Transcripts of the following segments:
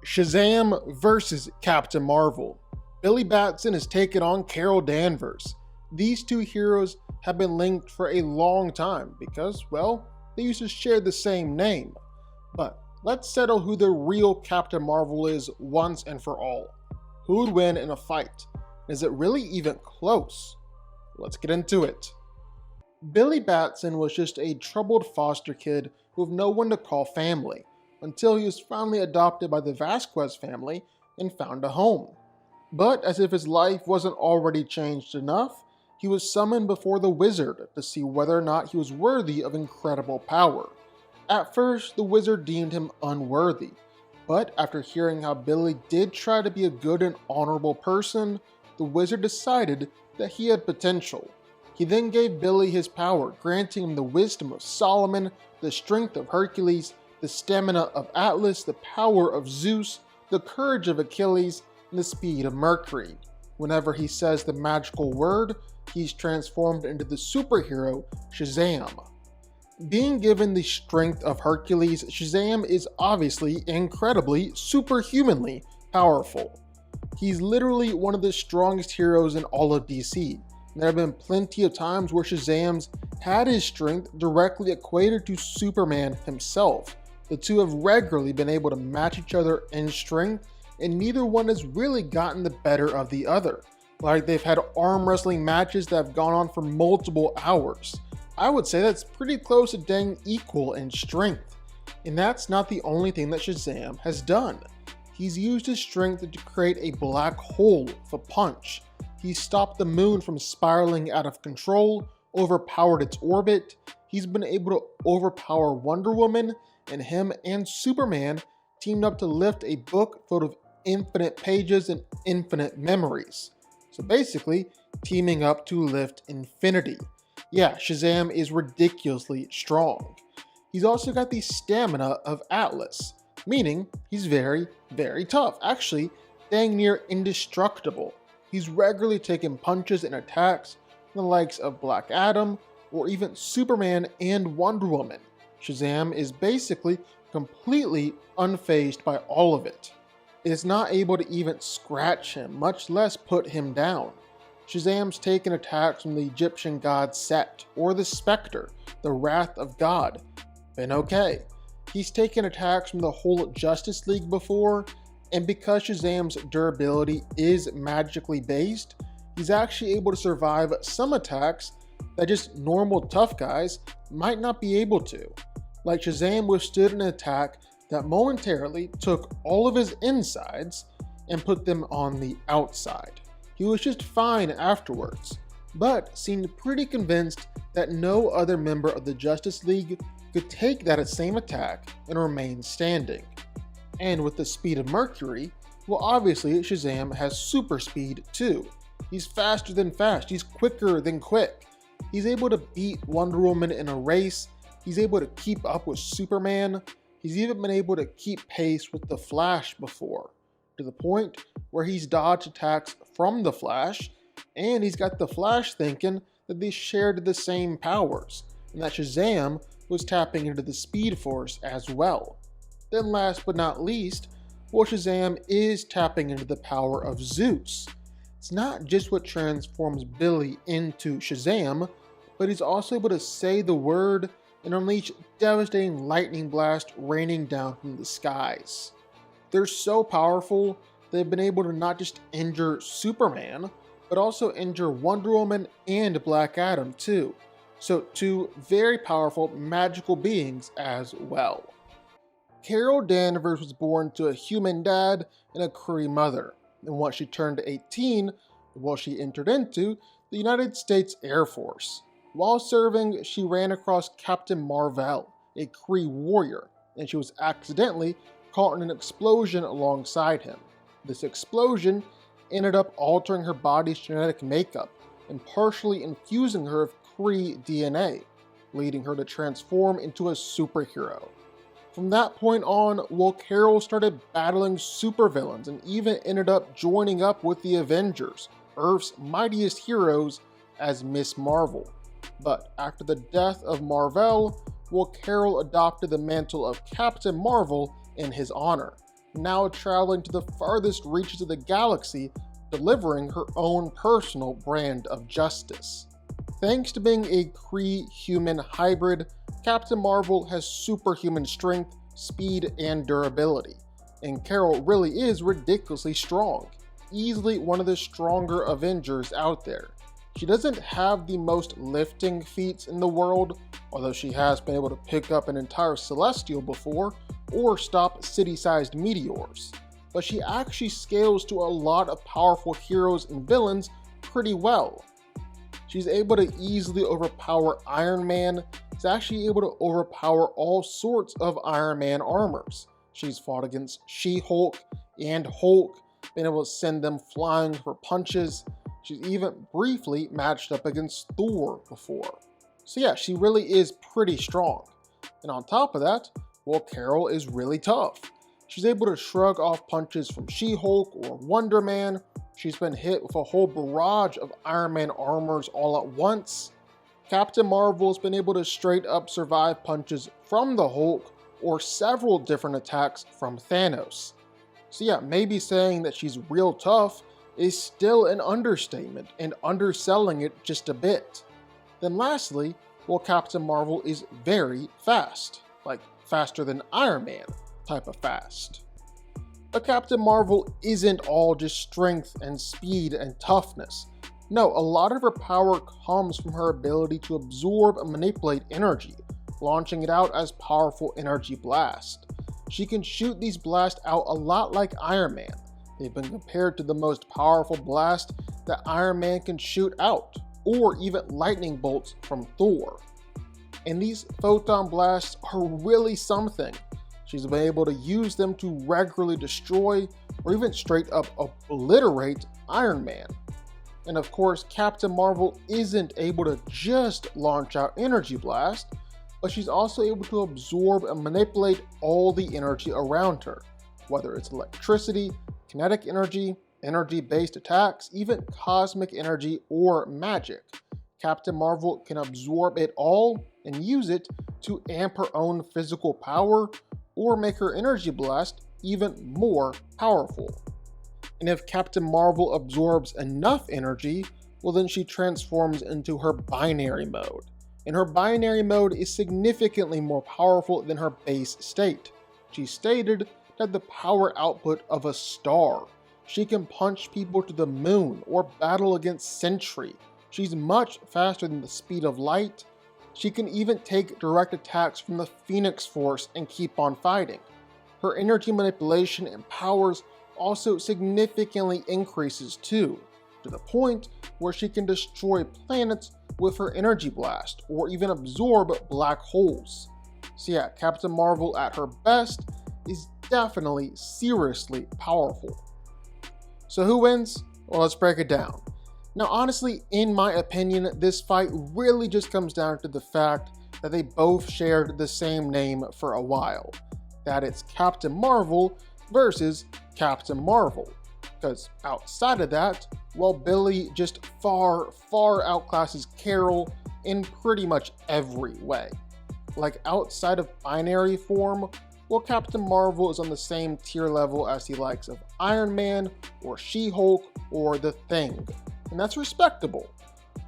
Shazam versus Captain Marvel. Billy Batson is taking on Carol Danvers. These two heroes have been linked for a long time because, well, they used to share the same name. But let's settle who the real Captain Marvel is once and for all. Who would win in a fight? Is it really even close? Let's get into it. Billy Batson was just a troubled foster kid with no one to call family, until he was finally adopted by the Vasquez family and found a home. But as if his life wasn't already changed enough, he was summoned before the wizard to see whether or not he was worthy of incredible power. At first, the wizard deemed him unworthy, but after hearing how Billy did try to be a good and honorable person, the wizard decided that he had potential. He then gave Billy his power, granting him the wisdom of Solomon, the strength of Hercules, the stamina of Atlas, the power of Zeus, the courage of Achilles, and the speed of Mercury. Whenever he says the magical word, he's transformed into the superhero Shazam. Being given the strength of Hercules, Shazam is obviously incredibly, superhumanly powerful. He's literally one of the strongest heroes in all of DC. There have been plenty of times where Shazam's had his strength directly equated to Superman himself. The two have regularly been able to match each other in strength, and neither one has really gotten the better of the other. Like, they've had arm wrestling matches that have gone on for multiple hours. I would say that's pretty close to dang equal in strength. And that's not the only thing that Shazam has done. He's used his strength to create a black hole with a punch. He's stopped the moon from spiraling out of control, overpowered its orbit. He's been able to overpower Wonder Woman, and him and Superman teamed up to lift a book filled with infinite pages and infinite memories. So basically, teaming up to lift infinity. Yeah, Shazam is ridiculously strong. He's also got the stamina of Atlas, meaning he's very, very tough. Actually, dang near indestructible. He's regularly taken punches and attacks from the likes of Black Adam or even Superman and Wonder Woman. Shazam is basically completely unfazed by all of it. It is not able to even scratch him, much less put him down. Shazam's taken attacks from the Egyptian god Set or the Spectre, the Wrath of God. Been okay. He's taken attacks from the whole Justice League before, and because Shazam's durability is magically based, he's actually able to survive some attacks that just normal tough guys might not be able to. Like, Shazam withstood an attack that momentarily took all of his insides and put them on the outside. He was just fine afterwards, but seemed pretty convinced that no other member of the Justice League could take that same attack and remain standing. And with the speed of Mercury, well, obviously Shazam has super speed too. He's faster than fast, he's quicker than quick. He's able to beat Wonder Woman in a race, he's able to keep up with Superman, he's even been able to keep pace with the Flash before, to the point where he's dodged attacks from the Flash, and he's got the Flash thinking that they shared the same powers, and that Shazam was tapping into the Speed Force as well. Then last but not least, well, Shazam is tapping into the power of Zeus. It's not just what transforms Billy into Shazam, but he's also able to say the word and unleash devastating lightning blast raining down from the skies. They're so powerful, they've been able to not just injure Superman, but also injure Wonder Woman and Black Adam too. So two very powerful magical beings as well. Carol Danvers was born to a human dad and a Cree mother, and once she turned 18, well, she entered into the United States Air Force. While serving, she ran across Captain Marvel, a Cree warrior, and she was accidentally caught in an explosion alongside him. This explosion ended up altering her body's genetic makeup and partially infusing her with Cree DNA, leading her to transform into a superhero. From that point on, well, Carol started battling supervillains and even ended up joining up with the Avengers, Earth's mightiest heroes, as Miss Marvel. But after the death of Marvel, well, Carol adopted the mantle of Captain Marvel in his honor. now traveling to the farthest reaches of the galaxy, delivering her own personal brand of justice. Thanks to being a Kree-human hybrid, Captain Marvel has superhuman strength, speed, and durability. And Carol really is ridiculously strong, easily one of the stronger Avengers out there. She doesn't have the most lifting feats in the world, although she has been able to pick up an entire Celestial before, or stop city-sized meteors. But she actually scales to a lot of powerful heroes and villains pretty well. She's able to easily overpower Iron Man. She's actually able to overpower all sorts of Iron Man armors. She's fought against She-Hulk and Hulk, been able to send them flying for punches. She's even briefly matched up against Thor before. So yeah, she really is pretty strong. And on top of that, well, Carol is really tough. She's able to shrug off punches from She-Hulk or Wonder Man. She's been hit with a whole barrage of Iron Man armors all at once. Captain Marvel's been able to straight up survive punches from the Hulk or several different attacks from Thanos. So yeah, maybe saying that she's real tough is still an understatement and underselling it just a bit. Then lastly, well, Captain Marvel is very fast, like faster than Iron Man type of fast. But Captain Marvel isn't all just strength and speed and toughness. No, a lot of her power comes from her ability to absorb and manipulate energy, launching it out as powerful energy blast. She can shoot these blasts out a lot like Iron Man. They've been compared to the most powerful blast that Iron Man can shoot out, or even lightning bolts from Thor. And these photon blasts are really something. She's been able to use them to regularly destroy or even straight up obliterate Iron Man. And of course, Captain Marvel isn't able to just launch out energy blast, but she's also able to absorb and manipulate all the energy around her, whether it's electricity, kinetic energy, energy-based attacks, even cosmic energy or magic. Captain Marvel can absorb it all and use it to amp her own physical power or make her energy blast even more powerful. And if Captain Marvel absorbs enough energy, well then she transforms into her binary mode. And her binary mode is significantly more powerful than her base state. She stated that the power output of a star. She can punch people to the moon or battle against Sentry. She's much faster than the speed of light. She can even take direct attacks from the Phoenix Force and keep on fighting. Her energy manipulation and powers also significantly increases too, to the point where she can destroy planets with her energy blast or even absorb black holes. So yeah, Captain Marvel at her best is definitely seriously powerful. So who wins? Well, let's break it down. Now honestly, in my opinion, this fight really just comes down to the fact that they both shared the same name for a while. That it's Captain Marvel versus Captain Marvel. Because outside of that, well, Billy just far outclasses Carol in pretty much every way. Like outside of binary form, well, Captain Marvel is on the same tier level as the likes of Iron Man or She-Hulk or The Thing, and that's respectable.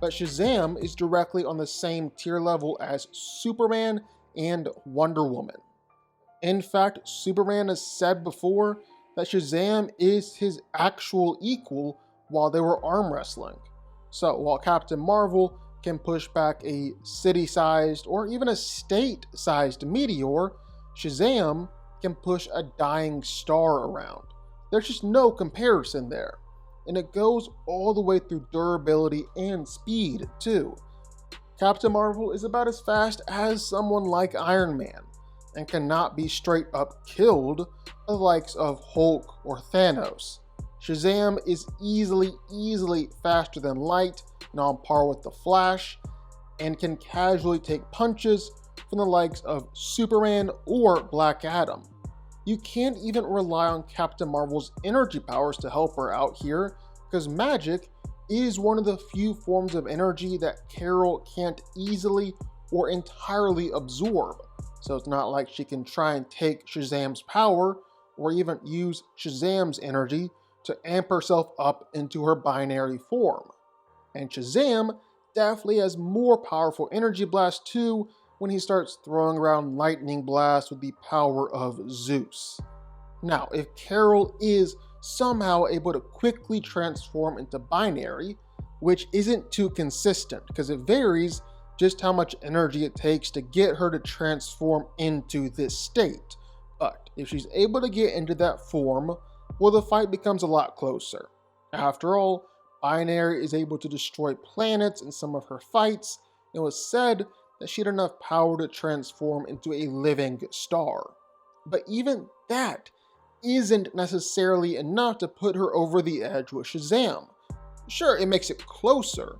But Shazam is directly on the same tier level as Superman and Wonder Woman. In fact, Superman has said before that Shazam is his actual equal while they were arm wrestling. So while Captain Marvel can push back a city-sized or even a state-sized meteor, Shazam can push a dying star around. There's just no comparison there. And it goes all the way through durability and speed too. Captain Marvel is about as fast as someone like Iron Man and cannot be straight up killed by the likes of Hulk or Thanos. Shazam is easily faster than light and on par with the Flash, and can casually take punches from the likes of Superman or Black Adam. You can't even rely on Captain Marvel's energy powers to help her out here, because magic is one of the few forms of energy that Carol can't easily or entirely absorb. So it's not like she can try and take Shazam's power or even use Shazam's energy to amp herself up into her binary form. And Shazam definitely has more powerful energy blasts too when he starts throwing around lightning blasts with the power of Zeus. Now, if Carol is somehow able to quickly transform into binary, which isn't too consistent because it varies just how much energy it takes to get her to transform into this state. But if she's able to get into that form, well, the fight becomes a lot closer. After all, Binary is able to destroy planets in some of her fights. It was said that she had enough power to transform into a living star. But even that isn't necessarily enough to put her over the edge with Shazam. Sure, it makes it closer,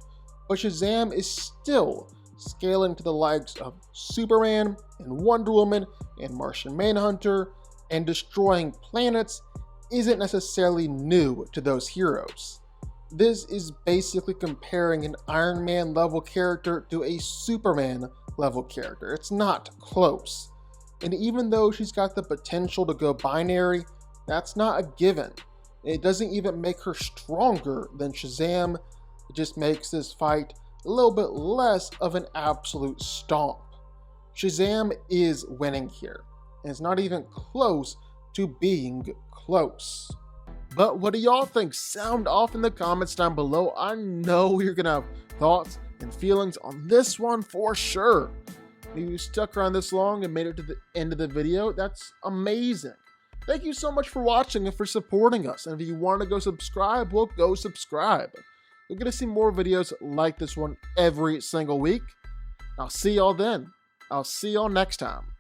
but Shazam is still scaling to the likes of Superman and Wonder Woman and Martian Manhunter, and destroying planets isn't necessarily new to those heroes. This is basically comparing an Iron Man level character to a Superman level character. It's not close. And even though she's got the potential to go binary, that's not a given. It doesn't even make her stronger than Shazam. It just makes this fight a little bit less of an absolute stomp. Shazam is winning here, and it's not even close to being close. But what do y'all think? Sound off in the comments down below. I know you're gonna have thoughts and feelings on this one for sure. If you stuck around this long and made it to the end of the video, that's amazing. Thank you so much for watching and for supporting us. And if you want to go subscribe, well, go subscribe. You're going to see more videos like this one every single week. I'll see y'all then. I'll see y'all next time.